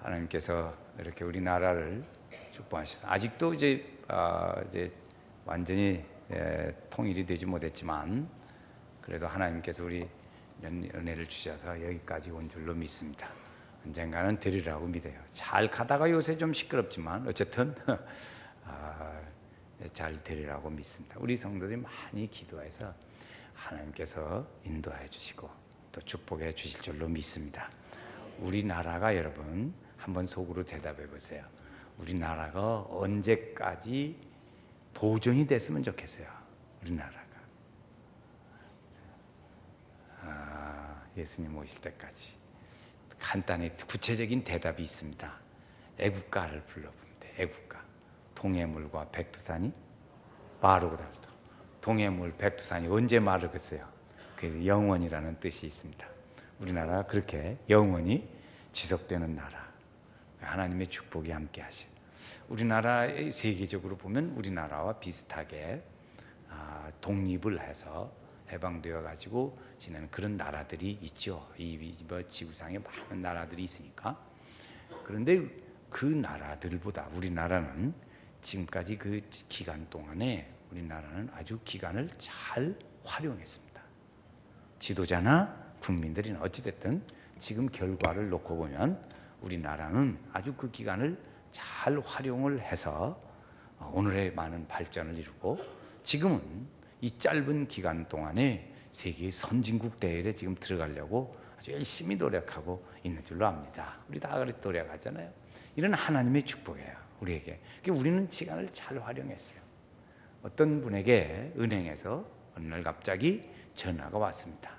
하나님께서 이렇게 우리나라를 축복하시다. 아직도 이제 완전히 통일이 되지 못했지만 그래도 하나님께서 우리 은혜를 주셔서 여기까지 온 줄로 믿습니다. 언젠가는 되리라고 믿어요. 잘 가다가 요새 좀 시끄럽지만 어쨌든 잘 되리라고 믿습니다. 우리 성도들이 많이 기도해서 하나님께서 인도해 주시고 또 축복해 주실 줄로 믿습니다. 우리나라가 여러분 한번 속으로 대답해 보세요. 우리나라가 언제까지 보존이 됐으면 좋겠어요. 우리나라가 예수님 오실 때까지. 간단히 구체적인 대답이 있습니다. 애국가를 불러보는데, 애국가. 동해물과 백두산이 마르고 닳도록. 동해물, 백두산이 언제 마르겠어요? 그래서 영원이라는 뜻이 있습니다. 우리나라가 그렇게 영원히 지속되는 나라, 하나님의 축복이 함께 하신. 우리나라의 세계적으로 보면 우리나라와 비슷하게 독립을 해서 해방되어 가지고 지내는 그런 나라들이 있죠. 이 지구상에 많은 나라들이 있으니까. 그런데 그 나라들보다 우리나라는 지금까지 그 기간 동안에 우리나라는 아주 기간을 잘 활용했습니다. 지도자나 국민들이나 어찌됐든 지금 결과를 놓고 보면 우리나라는 아주 그 기간을 잘 활용을 해서 오늘의 많은 발전을 이루고 지금은 이 짧은 기간 동안에 세계 선진국 대회에 지금 들어가려고 아주 열심히 노력하고 있는 줄로 압니다. 우리 다 그렇게 노력하잖아요. 이런 하나님의 축복이에요, 우리에게. 우리는 시간을 잘 활용했어요. 어떤 분에게 은행에서 어느 날 갑자기 전화가 왔습니다.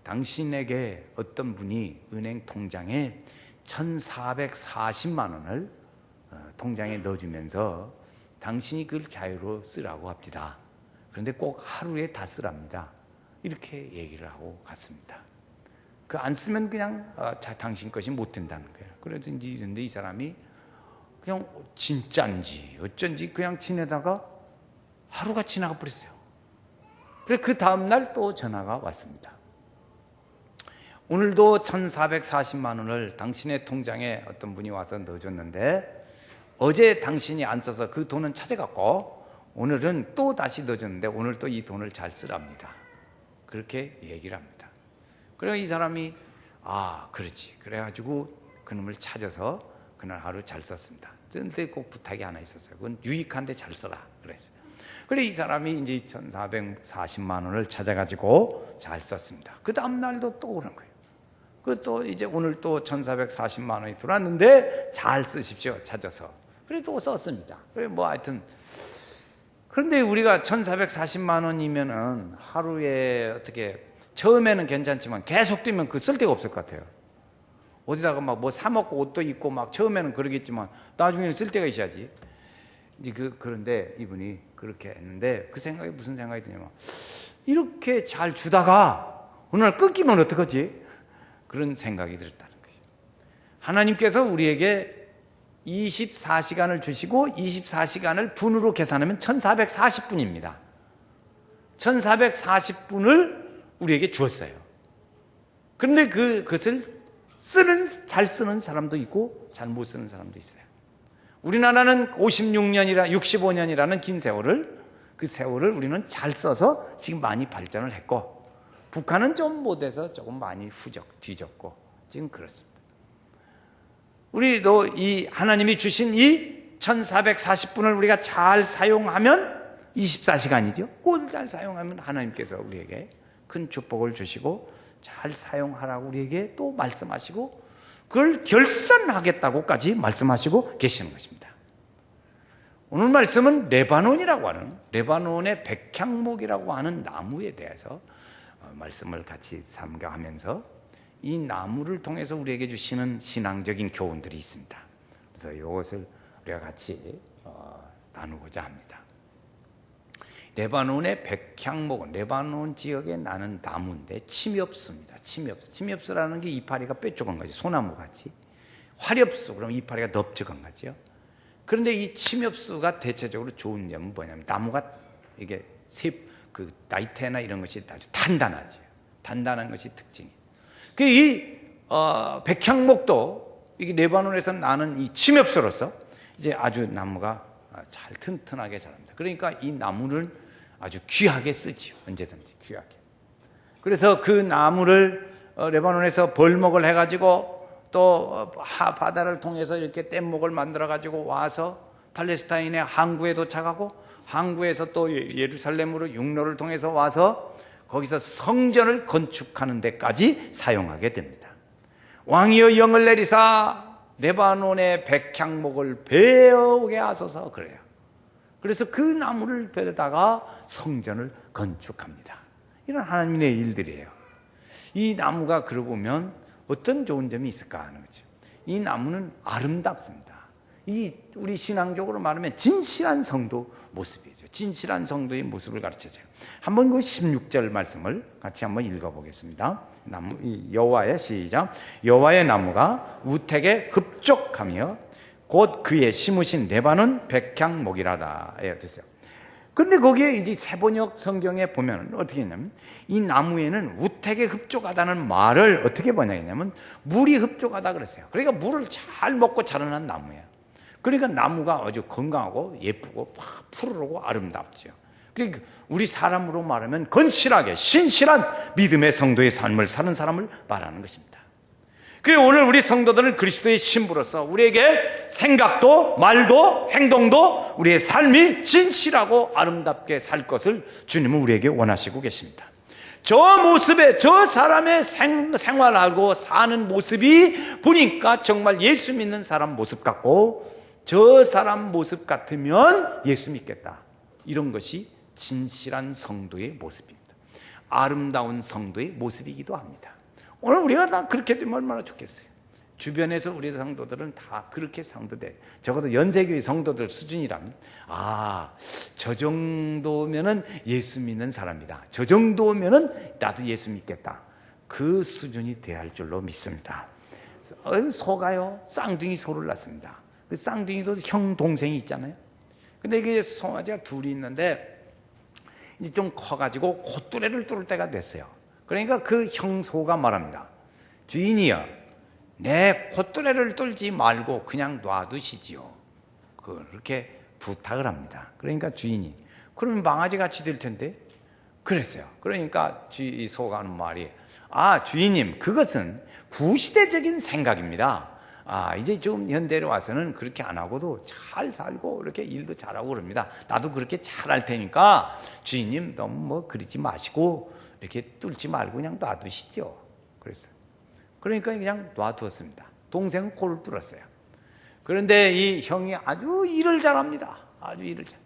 당신에게 어떤 분이 은행 통장에 1,440만 원을 통장에 넣어주면서 당신이 그걸 자유로 쓰라고 합니다. 그런데 꼭 하루에 다 쓰랍니다. 이렇게 얘기를 하고 갔습니다. 그 안 쓰면 그냥 당신 것이 못 된다는 거예요. 그래서 이런데 이 사람이 그냥 진짜인지 어쩐지 그냥 지내다가 하루가 지나가 버렸어요. 그래 그 다음 날 또 전화가 왔습니다. 오늘도 1,440만 원을 당신의 통장에 어떤 분이 와서 넣어줬는데 어제 당신이 안 써서 그 돈은 찾아갔고 오늘은 또 다시 넣어줬는데 오늘 또 이 돈을 잘 쓰랍니다. 그렇게 얘기를 합니다. 그래서 이 사람이 그렇지. 그래가지고 그놈을 찾아서 그날 하루 잘 썼습니다. 그런데 꼭 부탁이 하나 있었어요. 그건 유익한데 잘 써라 그랬어요. 그래 이 사람이 이제 1,440만 원을 찾아가지고 잘 썼습니다. 그 다음 날도 또 그런 거예요. 그 또 이제 오늘 또 1,440만 원이 들어왔는데 잘 쓰십시오 찾아서. 그래 또 썼습니다. 그래 뭐 하여튼 그런데 우리가 1,440만 원이면은 하루에 어떻게 처음에는 괜찮지만 계속 뛰면 그 쓸데가 없을 것 같아요. 어디다가 막 뭐 사 먹고 옷도 입고 막 처음에는 그러겠지만 나중에는 쓸데가 있어야지. 이제 그런데 이분이 그렇게 했는데 그 생각이 무슨 생각이 드냐면 이렇게 잘 주다가 어느 날 끊기면 어떡하지? 그런 생각이 들었다는 거예요. 하나님께서 우리에게 24시간을 주시고 24시간을 분으로 계산하면 1,440분입니다. 1,440분을 우리에게 주었어요. 그런데 그것을 잘 쓰는 사람도 있고 잘 못 쓰는 사람도 있어요. 우리나라는 65년이라는 긴 세월을 그 세월을 우리는 잘 써서 지금 많이 발전을 했고 북한은 좀 못해서 조금 많이 뒤졌고 지금 그렇습니다. 우리도 이 하나님이 주신 이 1,440분을 우리가 잘 사용하면 24시간이죠. 그걸 잘 사용하면 하나님께서 우리에게 큰 축복을 주시고 잘 사용하라고 우리에게 또 말씀하시고 그걸 결산하겠다고까지 말씀하시고 계시는 것입니다. 오늘 말씀은 레바논이라고 하는 레바논의 백향목이라고 하는 나무에 대해서 말씀을 같이 삼가하면서 이 나무를 통해서 우리에게 주시는 신앙적인 교훈들이 있습니다. 그래서 이것을 우리가 같이 나누고자 합니다. 레바논의 백향목은 레바논 지역에 나는 나무인데 침엽수입니다. 침엽수라는 게 이파리가 뾰족한 거지. 소나무 같이. 화렵수 그럼 이파리가 넓적한 거죠. 그런데 이 침엽수가 대체적으로 좋은 점은 뭐냐면 나무가 이게 나이테나 이런 것이 아주 단단하죠. 단단한 것이 특징이에요. 이 백향목도 이게 레바논에서 나는 이 침엽수로서 이제 아주 나무가 잘 튼튼하게 자랍니다. 그러니까 이 나무를 아주 귀하게 쓰지요. 언제든지 귀하게. 그래서 그 나무를 레바논에서 벌목을 해가지고 또 바다를 통해서 이렇게 뗏목을 만들어가지고 와서 팔레스타인의 항구에 도착하고 항구에서 또 예루살렘으로 육로를 통해서 와서 거기서 성전을 건축하는 데까지 사용하게 됩니다. 왕이여 영을 내리사 레바논의 백향목을 베어오게 하소서 그래요. 그래서 그 나무를 베다가 성전을 건축합니다. 이런 하나님의 일들이에요. 이 나무가 그러고 보면 어떤 좋은 점이 있을까 하는 거죠. 이 나무는 아름답습니다. 이 우리 신앙적으로 말하면 진실한 성도 모습이죠. 진실한 성도의 모습을 가르쳐줘요. 한번 그 16절 말씀을 같이 한번 읽어보겠습니다. 나무 여호와의 시작. 여호와의 나무가 우택에 흡족하며 곧 그의 심으신 레바논 백향목이라다. 됐어요. 근데 거기에 이제 세번역 성경에 보면 어떻게 했냐면 이 나무에는 우택에 흡족하다는 말을 어떻게 번역했냐면 물이 흡족하다 그랬어요. 그러니까 물을 잘 먹고 자라난 나무예요. 그러니까 나무가 아주 건강하고 예쁘고 푸르르고 아름답죠. 그러니까 우리 사람으로 말하면 건실하게 신실한 믿음의 성도의 삶을 사는 사람을 말하는 것입니다. 그래서 오늘 우리 성도들은 그리스도의 신부로서 우리에게 생각도 말도 행동도 우리의 삶이 진실하고 아름답게 살 것을 주님은 우리에게 원하시고 계십니다. 저 모습에 저 사람의 생활하고 사는 모습이 보니까 정말 예수 믿는 사람 모습 같고 저 사람 모습 같으면 예수 믿겠다. 이런 것이 진실한 성도의 모습입니다. 아름다운 성도의 모습이기도 합니다. 오늘 우리가 다 그렇게 되면 얼마나 좋겠어요. 주변에서 우리 성도들은 다 그렇게 성도돼. 적어도 연세교회 성도들 수준이라면 저 정도면은 예수 믿는 사람이다. 저 정도면은 나도 예수 믿겠다. 그 수준이 돼야 할 줄로 믿습니다. 소가요 쌍둥이 소를 낳습니다. 그 쌍둥이도 형 동생이 있잖아요. 근데 이게 송아지가 둘이 있는데 이제 좀 커가지고 콧뚜레를 뚫을 때가 됐어요. 그러니까 그 형소가 말합니다. 주인이여, 내 콧뚜레를 뚫지 말고 그냥 놔두시지요. 그렇게 부탁을 합니다. 그러니까 주인이 그러면 망아지 같이 될 텐데 그랬어요. 그러니까 이 소가 하는 말이 주인님, 그것은 구시대적인 생각입니다. 이제 좀 현대로 와서는 그렇게 안 하고도 잘 살고 이렇게 일도 잘하고 그럽니다. 나도 그렇게 잘할 테니까 주인님 너무 그러지 마시고 이렇게 뚫지 말고 그냥 놔두시죠. 그러니까 그냥 놔두었습니다. 동생은 코를 뚫었어요. 그런데 이 형이 아주 일을 잘합니다. 아주 일을 잘.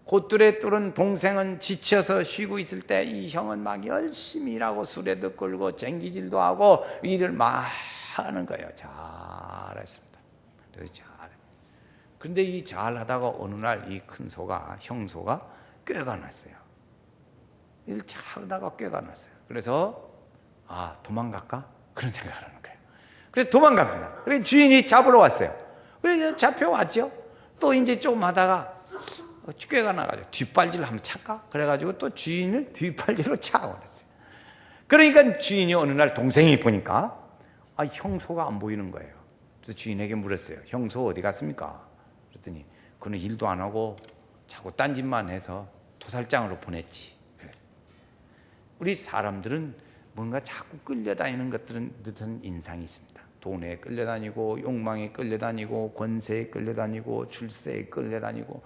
콧뚜레 뚫은 동생은 지쳐서 쉬고 있을 때 이 형은 막 열심히 일하고 수레도 끌고 쟁기질도 하고 일을 막 하는 거예요. 잘했습니다. 그래서 잘해. 그런데 이 잘하다가 어느 날 이 큰 소가 형소가 꾀가 났어요. 일 잘하다가 꾀가 났어요. 그래서 도망갈까? 그런 생각을 하는 거예요. 그래서 도망갑니다. 그래서 주인이 잡으러 왔어요. 그래서 잡혀왔죠. 또 이제 조금 하다가 꾀가 나가지고 뒷발질을 한번 찰까? 그래가지고 또 주인을 뒷발질로 차고 그랬어요. 그러니까 주인이 어느 날 동생이 보니까 형소가 안 보이는 거예요. 그래서 주인에게 물었어요. 형소 어디 갔습니까? 그랬더니 그는 일도 안 하고 자꾸 딴짓만 해서 도살장으로 보냈지. 그래. 우리 사람들은 뭔가 자꾸 끌려다니는 것들은 듯한 인상이 있습니다. 돈에 끌려다니고 욕망에 끌려다니고 권세에 끌려다니고 출세에 끌려다니고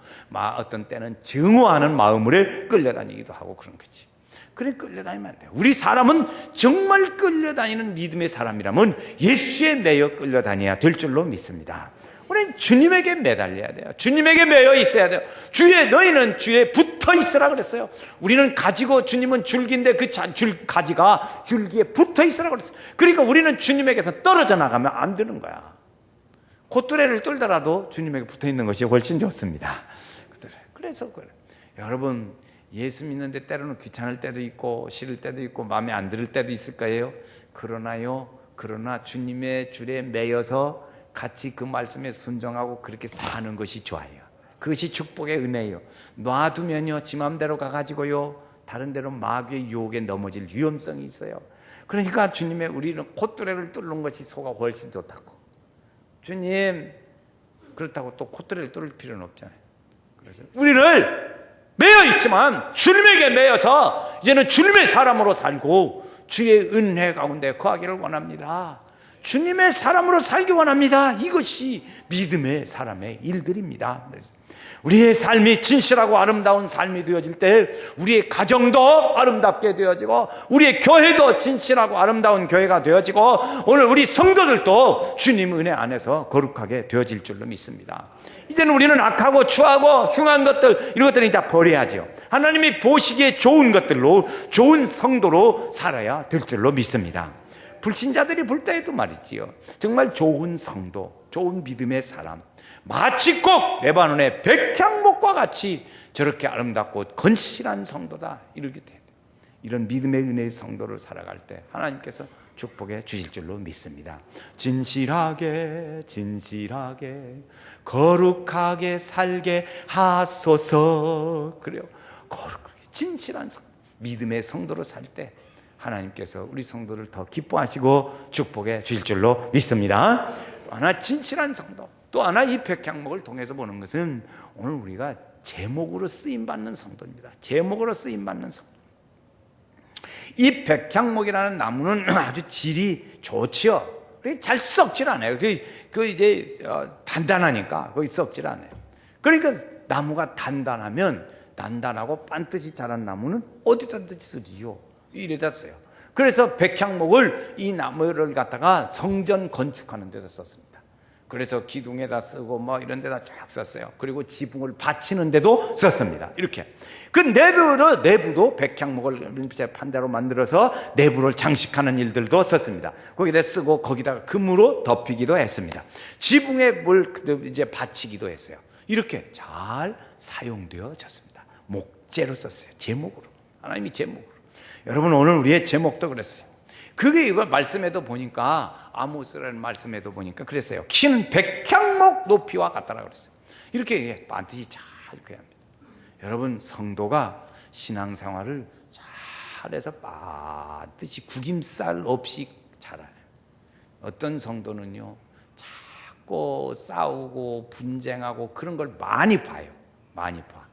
어떤 때는 증오하는 마음으로 끌려다니기도 하고 그런 거지. 그래 끌려다니면 안 돼요. 우리 사람은 정말 끌려다니는 믿음의 사람이라면 예수에 매여 끌려다녀야 될 줄로 믿습니다. 우리는 주님에게 매달려야 돼요. 주님에게 매여 있어야 돼요. 너희는 주에 붙어 있으라 그랬어요. 우리는 가지고 주님은 줄기인데 그 가지가 줄기에 붙어 있으라 그랬어요. 그러니까 우리는 주님에게서 떨어져 나가면 안 되는 거야. 콧뚜레를 뚫더라도 주님에게 붙어 있는 것이 훨씬 좋습니다. 그래서 그래. 여러분 예수 믿는데 때로는 귀찮을 때도 있고 싫을 때도 있고 마음에 안 들을 때도 있을 거예요. 그러나 주님의 줄에 매여서 같이 그 말씀에 순종하고 그렇게 사는 것이 좋아요. 그것이 축복의 은혜예요. 놔두면요 지 마음대로 가가지고요 다른 데로 마귀의 유혹에 넘어질 위험성이 있어요. 그러니까 우리는 콧뚜레를 뚫는 것이 소가 훨씬 좋다고. 주님, 그렇다고 또 콧대를 뚫을 필요는 없잖아요. 그래서 우리를 매여 있지만 주님에게 매여서 이제는 주님의 사람으로 살고 주의 은혜 가운데 거하기를 원합니다. 주님의 사람으로 살기 원합니다. 이것이 믿음의 사람의 일들입니다. 우리의 삶이 진실하고 아름다운 삶이 되어질 때 우리의 가정도 아름답게 되어지고 우리의 교회도 진실하고 아름다운 교회가 되어지고 오늘 우리 성도들도 주님 은혜 안에서 거룩하게 되어질 줄로 믿습니다. 이제는 우리는 악하고 추하고 흉한 것들, 이런 것들은 이제 버려야죠. 하나님이 보시기에 좋은 것들로, 좋은 성도로 살아야 될 줄로 믿습니다. 불신자들이 볼 때에도 말이지요, 정말 좋은 성도, 좋은 믿음의 사람, 마치 꼭 레바논의 백향목과 같이 저렇게 아름답고 건실한 성도다, 이렇게 돼야 돼요. 이런 믿음의 은혜의 성도를 살아갈 때 하나님께서 축복해 주실 줄로 믿습니다. 진실하게 거룩하게 살게 하소서. 그래요. 거룩하게 진실한 믿음의 성도로 살 때 하나님께서 우리 성도를 더 기뻐하시고 축복해 주실 줄로 믿습니다. 또 하나 진실한 성도, 또 하나 이 백향목을 통해서 보는 것은 오늘 우리가 제목으로 쓰임받는 성도입니다. 제목으로 쓰임받는 성도. 이 백향목이라는 나무는 아주 질이 좋지요. 잘 썩질 않아요. 이제 단단하니까 거의 썩질 않아요. 그러니까 나무가 단단하고 반듯이 자란 나무는 어디다든지 쓰지요. 이래다 써요. 그래서 백향목을, 이 나무를 갖다가 성전 건축하는 데다 썼습니다. 그래서 기둥에다 쓰고 이런 데다 쫙 썼어요. 그리고 지붕을 받치는 데도 썼습니다. 이렇게. 그 내부도 백향목을 판대로 만들어서 내부를 장식하는 일들도 썼습니다. 거기다 쓰고 거기다가 금으로 덮이기도 했습니다. 지붕에 뭘 이제 받치기도 했어요. 이렇게 잘 사용되어졌습니다. 목재로 썼어요. 제목으로. 하나님이 제목으로. 여러분, 오늘 우리의 제목도 그랬어요. 그게 이거 말씀에도 보니까, 아모스라는 말씀에도 보니까 그랬어요. 키는 백향목 높이와 같다라고 그랬어요. 이렇게 반드시 잘 그래야 합니다. 여러분, 성도가 신앙생활을 잘해서 반드시 구김살 없이 잘해요. 어떤 성도는요, 자꾸 싸우고 분쟁하고 그런 걸 많이 봐요. 많이 봐.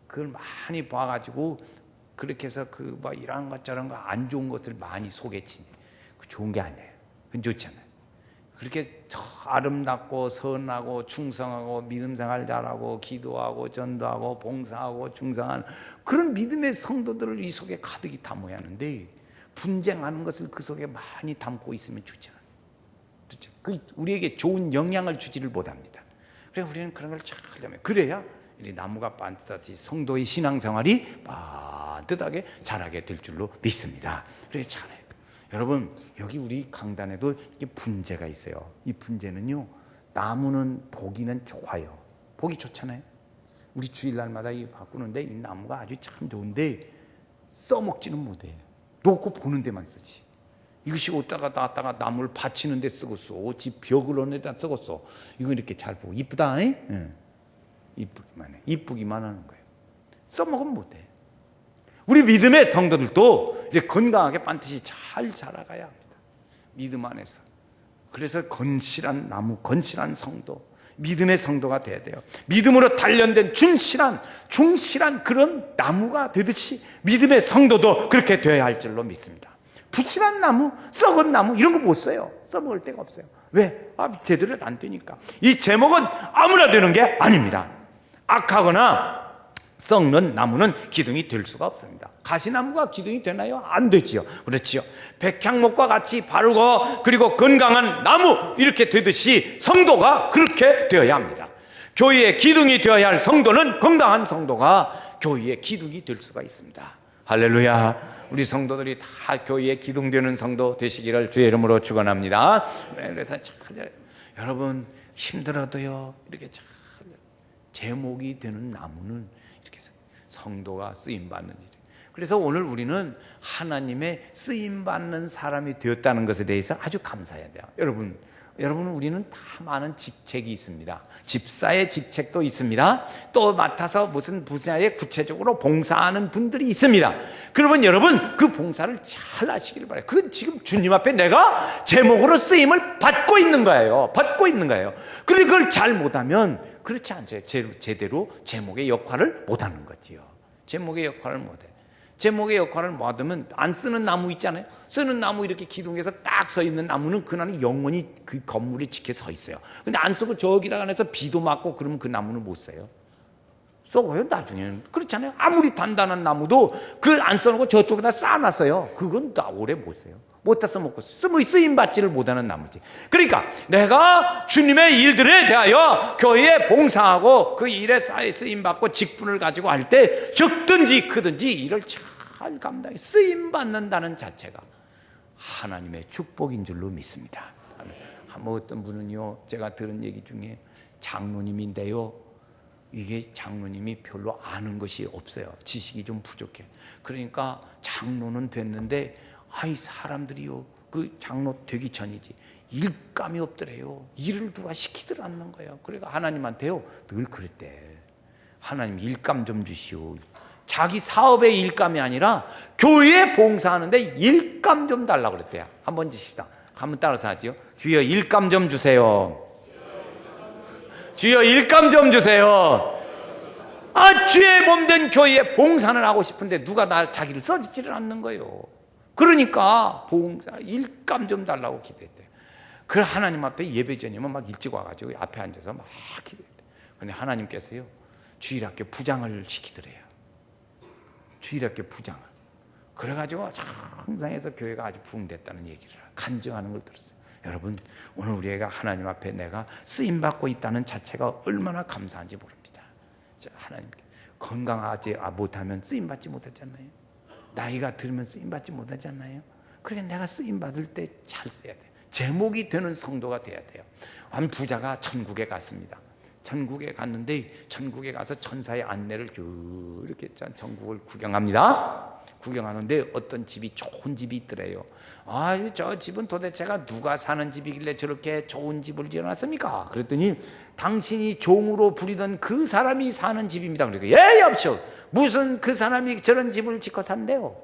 그걸 많이 봐가지고 그렇게 해서 이런 것 저런 거 안 좋은 것을 많이 소개치네. 그 좋은 게 아니에요. 그건 좋잖아요. 그렇게 아름답고 선하고 충성하고 믿음 생활 잘하고 기도하고 전도하고 봉사하고 충성하는 그런 믿음의 성도들을 이 속에 가득히 담아야 하는데, 분쟁하는 것을 그 속에 많이 담고 있으면 좋잖아요. 그 우리에게 좋은 영향을 주지를 못합니다. 그래서 우리는 그런 걸 잘 하려면, 그래야 이 나무가 반듯하지 성도의 신앙생활이 반듯하게 자라게 될 줄로 믿습니다. 그래서 잘해요. 여러분, 여기 우리 강단에도 이렇게 분재가 있어요. 이 분재는요, 나무는 보기는 좋아요. 보기 좋잖아요. 우리 주일날마다 이 바꾸는데 이 나무가 아주 참 좋은데 써먹지는 못해. 놓고 보는 데만 쓰지. 이것이 어디다가 놨다가 나무를 받치는 데 쓰겠어. 집 벽을 어느 데다 쓰겠어. 이거 이렇게 잘 보고 이쁘다. 응. 이쁘기만 해. 이쁘기만 하는 거예요. 써먹으면 못해. 우리 믿음의 성도들도 이제 건강하게 반드시 잘 자라가야 합니다. 믿음 안에서. 그래서 건실한 나무, 건실한 성도, 믿음의 성도가 돼야 돼요. 믿음으로 단련된 충실한 그런 나무가 되듯이 믿음의 성도도 그렇게 되어야 할 줄로 믿습니다. 부실한 나무, 썩은 나무 이런 거 못 써요. 써먹을 데가 없어요. 왜? 제대로 안 되니까. 이 제목은 아무나 되는 게 아닙니다. 악하거나 썩는 나무는 기둥이 될 수가 없습니다. 가시나무가 기둥이 되나요? 안 되지요. 그렇지요. 백향목과 같이 바르고 그리고 건강한 나무 이렇게 되듯이 성도가 그렇게 되어야 합니다. 교회의 기둥이 되어야 할 성도는 건강한 성도가 교회의 기둥이 될 수가 있습니다. 할렐루야. 우리 성도들이 다 교회의 기둥 되는 성도 되시기를 주의 이름으로 축원합니다. 그래서 여러분 힘들어도요, 이렇게 잘 제목이 되는 나무는 이렇게 성도가 쓰임받는 일이에요. 그래서 오늘 우리는 하나님의 쓰임받는 사람이 되었다는 것에 대해서 아주 감사해야 돼요. 여러분, 여러분, 우리는 다 많은 직책이 있습니다. 집사의 직책도 있습니다. 또 맡아서 무슨 분야에 구체적으로 봉사하는 분들이 있습니다. 그러면 여러분, 그 봉사를 잘 하시길 바라요. 그건 지금 주님 앞에 내가 제목으로 쓰임을 받고 있는 거예요. 받고 있는 거예요. 그런데 그걸 잘 못하면 그렇지 않죠. 제대로 제목의 역할을 못하는 거지요. 제목의 역할을 못해. 제목의 역할을 못하면 안 쓰는 나무 있잖아요. 쓰는 나무 이렇게 기둥에서 딱 서 있는 나무는 그날은 영원히 그 건물이 지켜 서 있어요. 근데 안 쓰고 저기다가 내서 비도 맞고 그러면 그 나무는 못 써요. 썩어요 나중에는. 그렇잖아요. 아무리 단단한 나무도 그 안 써놓고 저쪽에다 쌓아놨어요. 그건 다 오래 못 써요. 못다 써먹고 쓰임받지를 못하는 나무지. 그러니까 내가 주님의 일들에 대하여 교회에 봉사하고 그 일에 쓰임받고 직분을 가지고 할 때 적든지 크든지 일을 잘 감당해 쓰임받는다는 자체가 하나님의 축복인 줄로 믿습니다. 뭐 어떤 분은요, 제가 들은 얘기 중에 장로님인데요, 이게 장로님이 별로 아는 것이 없어요. 지식이 좀 부족해. 그러니까 장로는 됐는데 아이 사람들이요, 그 장로 되기 전이지 일감이 없더래요. 일을 누가 시키들 않는 거예요. 그러니까 하나님한테요 늘 그랬대. 하나님 일감 좀 주시오. 자기 사업의 일감이 아니라 교회에 봉사하는데 일감 좀 달라고 그랬대요. 한번 주시다. 한번 따라서 하지요. 주여 일감 좀 주세요. 주여 일감 좀 주세요. 주의 몸된 교회에 봉사를 하고 싶은데 누가 자기를 써주지를 않는 거예요. 그러니까 봉사 일감 좀 달라고 기도했대요. 그래 하나님 앞에 예배 전이면 막 일찍 와가지고 앞에 앉아서 막 기도했대요. 그런데 하나님께서요 주일학교 부장을 시키더래요. 주일학교 부장을. 그래가지고 항상해서 교회가 아주 부흥됐다는 얘기를 간증하는 걸 들었어요. 여러분, 오늘 우리가 하나님 앞에 내가 쓰임받고 있다는 자체가 얼마나 감사한지 모릅니다. 하나님께 건강하지 못하면 쓰임받지 못하잖아요. 나이가 들면 쓰임받지 못하잖아요. 그러니까 내가 쓰임받을 때 잘 써야 돼요. 제목이 되는 성도가 돼야 돼요. 한 부자가 천국에 갔습니다. 천국에 갔는데 천국에 가서 천사의 안내를 쭉 이렇게 천국을 구경합니다. 구경하는데 어떤 집이 좋은 집이 있더래요. 저 집은 도대체가 누가 사는 집이길래 저렇게 좋은 집을 지어놨습니까? 그랬더니 당신이 종으로 부리던 그 사람이 사는 집입니다. 그러니까 여보시오, 무슨 그 사람이 저런 집을 짓고 산대요?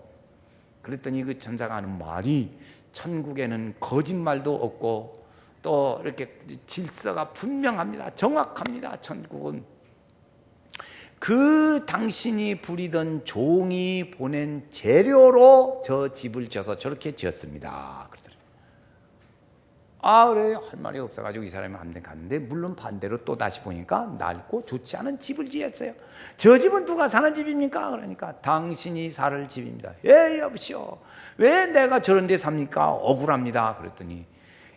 그랬더니 그 천사가 하는 말이 천국에는 거짓말도 없고 또 이렇게 질서가 분명합니다. 정확합니다. 천국은 그 당신이 부리던 종이 보낸 재료로 저 집을 져서 저렇게 지었습니다. 그러더래요. 그래 할 말이 없어가지고 이 사람이 아무튼 갔는데 물론 반대로 또 다시 보니까 낡고 좋지 않은 집을 지었어요. 저 집은 누가 사는 집입니까? 그러니까 당신이 살 집입니다. 여보시오, 왜 내가 저런 데 삽니까? 억울합니다. 그랬더니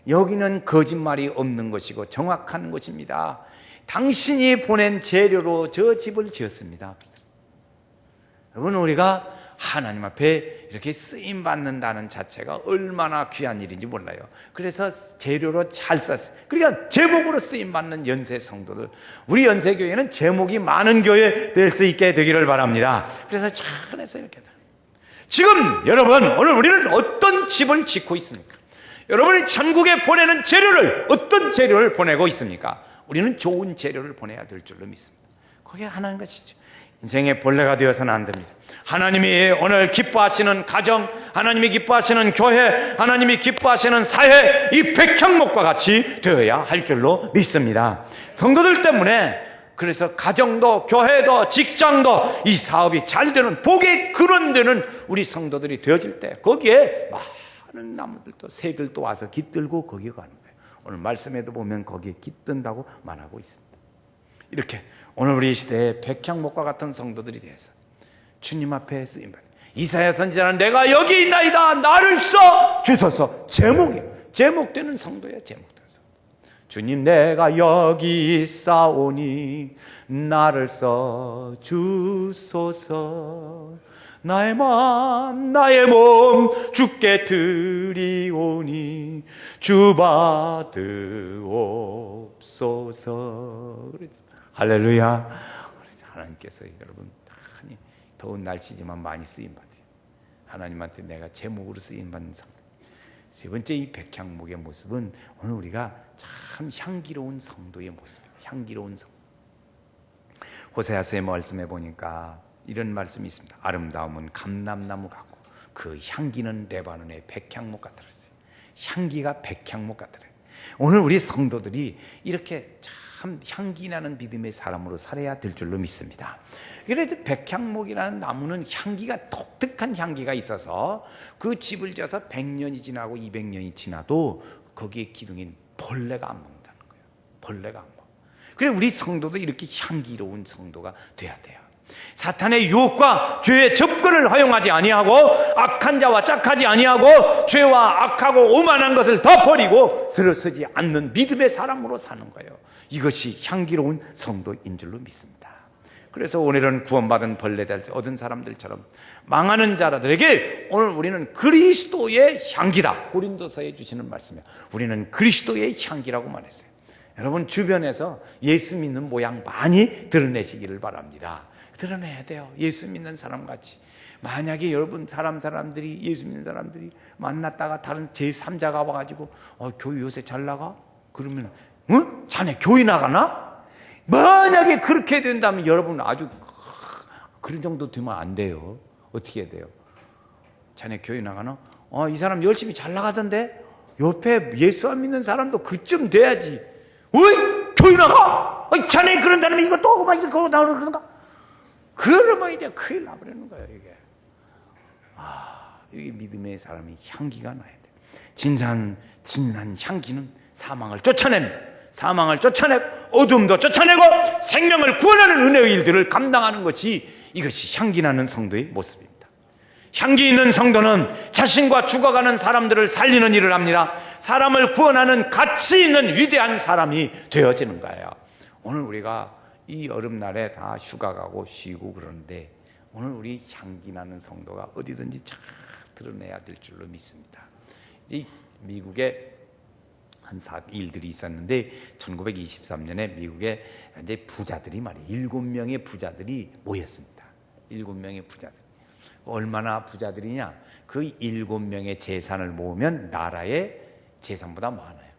여기는 거짓말이 없는 것이고 정확한 것입니다. 당신이 보낸 재료로 저 집을 지었습니다. 여러분, 우리가 하나님 앞에 이렇게 쓰임 받는다는 자체가 얼마나 귀한 일인지 몰라요. 그래서 재료로 잘 썼어요. 그러니까 제목으로 쓰임 받는 연세 성도들, 우리 연세교회는 제목이 많은 교회 될 수 있게 되기를 바랍니다. 그래서 잘해서 이렇게 지금 여러분, 오늘 우리는 어떤 집을 짓고 있습니까? 여러분이 천국에 보내는 재료를, 어떤 재료를 보내고 있습니까? 우리는 좋은 재료를 보내야 될 줄로 믿습니다. 그게 하나인 것이죠. 인생의 본래가 되어서는 안 됩니다. 하나님이 오늘 기뻐하시는 가정, 하나님이 기뻐하시는 교회, 하나님이 기뻐하시는 사회, 이 백향목과 같이 되어야 할 줄로 믿습니다. 성도들 때문에 그래서 가정도 교회도 직장도 이 사업이 잘 되는 복의 근원되는 우리 성도들이 되어질 때 거기에 많은 나무들도 새들도 와서 깃들고 거기에 가는 거예요. 오늘 말씀에도 보면 거기에 깃든다고 말하고 있습니다. 이렇게 오늘 우리 시대에 백향목과 같은 성도들이 되어서 주님 앞에 쓰임받는 이사야 선지자는 내가 여기 있나이다 나를 써 주소서. 제목되는 성도예요. 제목되는 성도. 주님 내가 여기 있사오니 나를 써 주소서. 나의 마음 나의 몸 주께 드리오니 주 받으옵소서. 할렐루야. 하나님께서 여러분 더운 날씨지만 많이 쓰임받아요. 하나님한테 내가 제목으로 쓰임받는 성도. 세 번째 이 백향목의 모습은 오늘 우리가 참 향기로운 성도의 모습입니다. 향기로운 성. 호세아서의 말씀에 보니까 이런 말씀이 있습니다. 아름다움은 감람나무 같고 그 향기는 레바논의 백향목 같더라. 향기가 백향목 같더라. 오늘 우리 성도들이 이렇게 참 향기나는 믿음의 사람으로 살아야 될 줄로 믿습니다. 그래서 백향목이라는 나무는 향기가 독특한 향기가 있어서 그 집을 져서 100년이 지나고 200년이 지나도 거기에 기둥인 벌레가 안 먹는다는 거예요. 벌레가 안 먹어. 그래서 우리 성도도 이렇게 향기로운 성도가 돼야 돼요. 사탄의 유혹과 죄의 접근을 허용하지 아니하고 악한 자와 짝하지 아니하고 죄와 악하고 오만한 것을 더 버리고 들어서지 않는 믿음의 사람으로 사는 거예요. 이것이 향기로운 성도인 줄로 믿습니다. 그래서 오늘은 구원받은 벌레들 얻은 사람들처럼 망하는 자들에게 오늘 우리는 그리스도의 향기다. 고린도서에 주시는 말씀이에요. 우리는 그리스도의 향기라고 말했어요. 여러분 주변에서 예수 믿는 모양 많이 드러내시기를 바랍니다. 드러내야 돼요. 예수 믿는 사람같이. 만약에 여러분 사람들이 예수 믿는 사람들이 만났다가 다른 제3자가 와가지고 교회 요새 잘 나가? 그러면 응? 자네 교회 나가나? 만약에 그렇게 된다면 여러분 아주 그런 정도 되면 안 돼요. 어떻게 해야 돼요? 자네 교회 나가나? 이 사람 열심히 잘 나가던데 옆에 예수 안 믿는 사람도 그쯤 돼야지. 어이? 교회 나가? 자네 그런 사람이 이거 또 막 이렇게 나오는 그런가? 그러면 이제 큰일 나버리는 거예요, 이게. 이게 믿음의 사람이 향기가 나야 돼. 진한 향기는 사망을 쫓아냅니다. 사망을 쫓아내고 어둠도 쫓아내고 생명을 구원하는 은혜의 일들을 감당하는 것이 이것이 향기나는 성도의 모습입니다. 향기 있는 성도는 자신과 죽어가는 사람들을 살리는 일을 합니다. 사람을 구원하는 가치 있는 위대한 사람이 되어지는 거예요. 오늘 우리가 이 여름날에 다 휴가 가고 쉬고 그러는데 오늘 우리 향기나는 성도가 어디든지 잘 드러내야 될 줄로 믿습니다. 이 미국에 한 일들이 있었는데 1923년에 미국에 이제 부자들이 말이에요. 7명의 부자들이 모였습니다. 7명의 부자들. 얼마나 부자들이냐? 그 7명의 재산을 모으면 나라의 재산보다 많아요.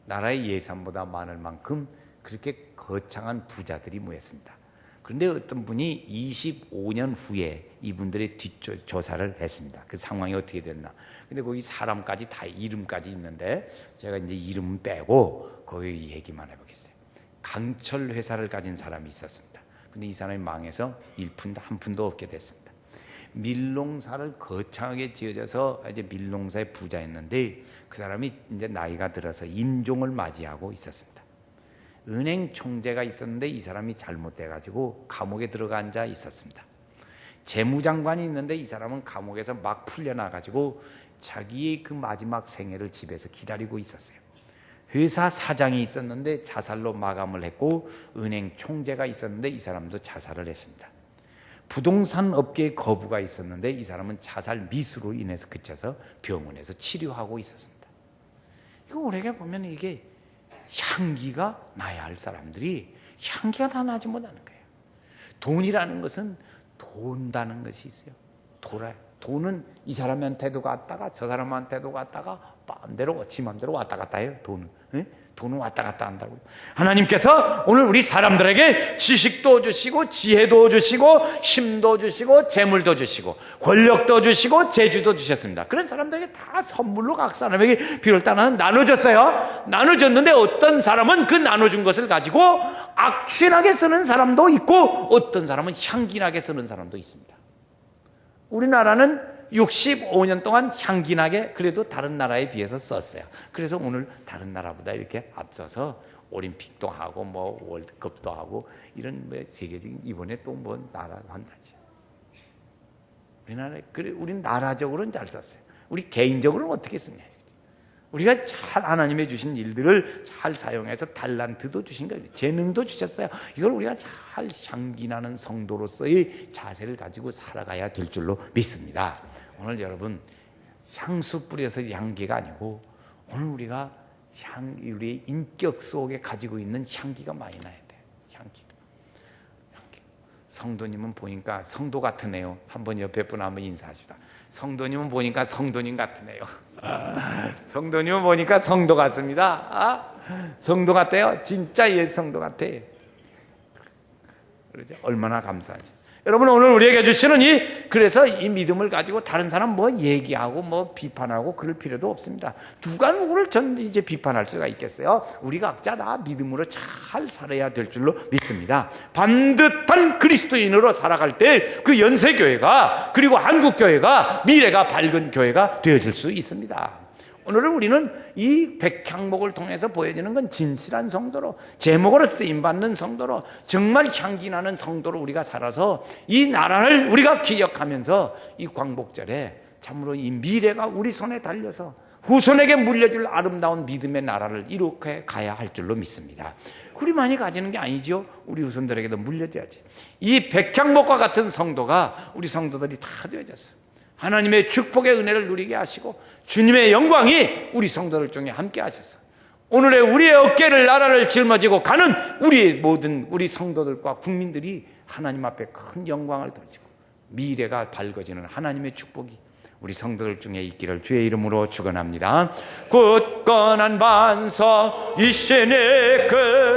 나라의 예산보다 많을 만큼 그렇게 거창한 부자들이 모였습니다. 그런데 어떤 분이 25년 후에 이분들의 뒷조사를 했습니다. 그 상황이 어떻게 됐나. 근데 거기 사람까지 다 이름까지 있는데 제가 이제 이름 빼고 거기 얘기만 해보겠어요. 강철 회사를 가진 사람이 있었습니다. 근데 이 사람이 망해서 한 푼도 없게 됐습니다. 밀농사를 거창하게 지어져서 이제 밀농사의 부자였는데 그 사람이 이제 나이가 들어서 임종을 맞이하고 있었습니다. 은행 총재가 있었는데 이 사람이 잘못돼가지고 감옥에 들어가 앉아 있었습니다. 재무장관이 있는데 이 사람은 감옥에서 막 풀려나가지고 자기의 그 마지막 생애를 집에서 기다리고 있었어요. 회사 사장이 있었는데 자살로 마감을 했고 은행 총재가 있었는데 이 사람도 자살을 했습니다. 부동산 업계의 거부가 있었는데 이 사람은 자살 미수로 인해서 그쳐서 병원에서 치료하고 있었습니다. 이거 우리가 보면 이게 향기가 나야 할 사람들이 향기가 다 나지 못하는 거예요. 돈이라는 것은 돈다는 것이 있어요. 돌아요. 돈은 이 사람한테도 갔다가 저 사람한테도 갔다가 마음대로 지 마음대로 왔다 갔다 해요. 돈은. 네? 돈은 왔다 갔다 한다고요. 하나님께서 오늘 우리 사람들에게 지식도 주시고 지혜도 주시고 힘도 주시고 재물도 주시고 권력도 주시고 재주도 주셨습니다. 그런 사람들에게 다 선물로 각 사람에게 비를 따라 나눠줬어요. 나눠줬는데 어떤 사람은 그 나눠준 것을 가지고 악신하게 쓰는 사람도 있고 어떤 사람은 향기나게 쓰는 사람도 있습니다. 우리나라는 65년 동안 향기나게 그래도 다른 나라에 비해서 썼어요. 그래서 오늘 다른 나라보다 이렇게 앞서서 올림픽도 하고 뭐 월드컵도 하고 이런 뭐 세계적인 이번에 또 뭐 나라 한다지. 우리나라 그래 우리는 나라적으로는 잘 썼어요. 우리 개인적으로는 어떻게 쓰냐. 우리가 잘 하나님의 주신 일들을 잘 사용해서 달란트도 주신 거예요. 재능도 주셨어요. 이걸 우리가 잘 향기나는 성도로서의 자세를 가지고 살아가야 될 줄로 믿습니다. 오늘 여러분 향수 뿌려서 향기가 아니고 오늘 우리가 우리의 인격 속에 가지고 있는 향기가 많이 나야 돼요. 향기. 성도님은 보니까 성도 같으네요. 한번 옆에 분 한번 인사하시다. 성도님은 보니까 성도님 같으네요. 성도님 보니까 성도 같습니다. 성도 같아요. 진짜 옛 성도 같아. 그러죠? 얼마나 감사하지. 여러분, 오늘 우리에게 주시는 그래서 이 믿음을 가지고 다른 사람 뭐 얘기하고 뭐 비판하고 그럴 필요도 없습니다. 누가 누구를 전 이제 비판할 수가 있겠어요? 우리 각자 다 믿음으로 잘 살아야 될 줄로 믿습니다. 반듯한 그리스도인으로 살아갈 때 그 연세교회가, 그리고 한국교회가 미래가 밝은 교회가 되어질 수 있습니다. 오늘은 우리는 이 백향목을 통해서 보여지는 건 진실한 성도로, 제목으로 쓰임받는 성도로, 정말 향기나는 성도로 우리가 살아서 이 나라를 우리가 기억하면서 이 광복절에 참으로 이 미래가 우리 손에 달려서 후손에게 물려줄 아름다운 믿음의 나라를 이렇게 가야 할 줄로 믿습니다. 우리만이 가지는 게 아니죠. 우리 후손들에게도 물려줘야지. 이 백향목과 같은 성도가 우리 성도들이 다 되어졌어요. 하나님의 축복의 은혜를 누리게 하시고 주님의 영광이 우리 성도들 중에 함께 하셔서 오늘의 우리의 어깨를 나라를 짊어지고 가는 우리의 모든 우리 성도들과 국민들이 하나님 앞에 큰 영광을 돌리고 미래가 밝아지는 하나님의 축복이 우리 성도들 중에 있기를 주의 이름으로 축원합니다. 굳건한 반석 이 신의 그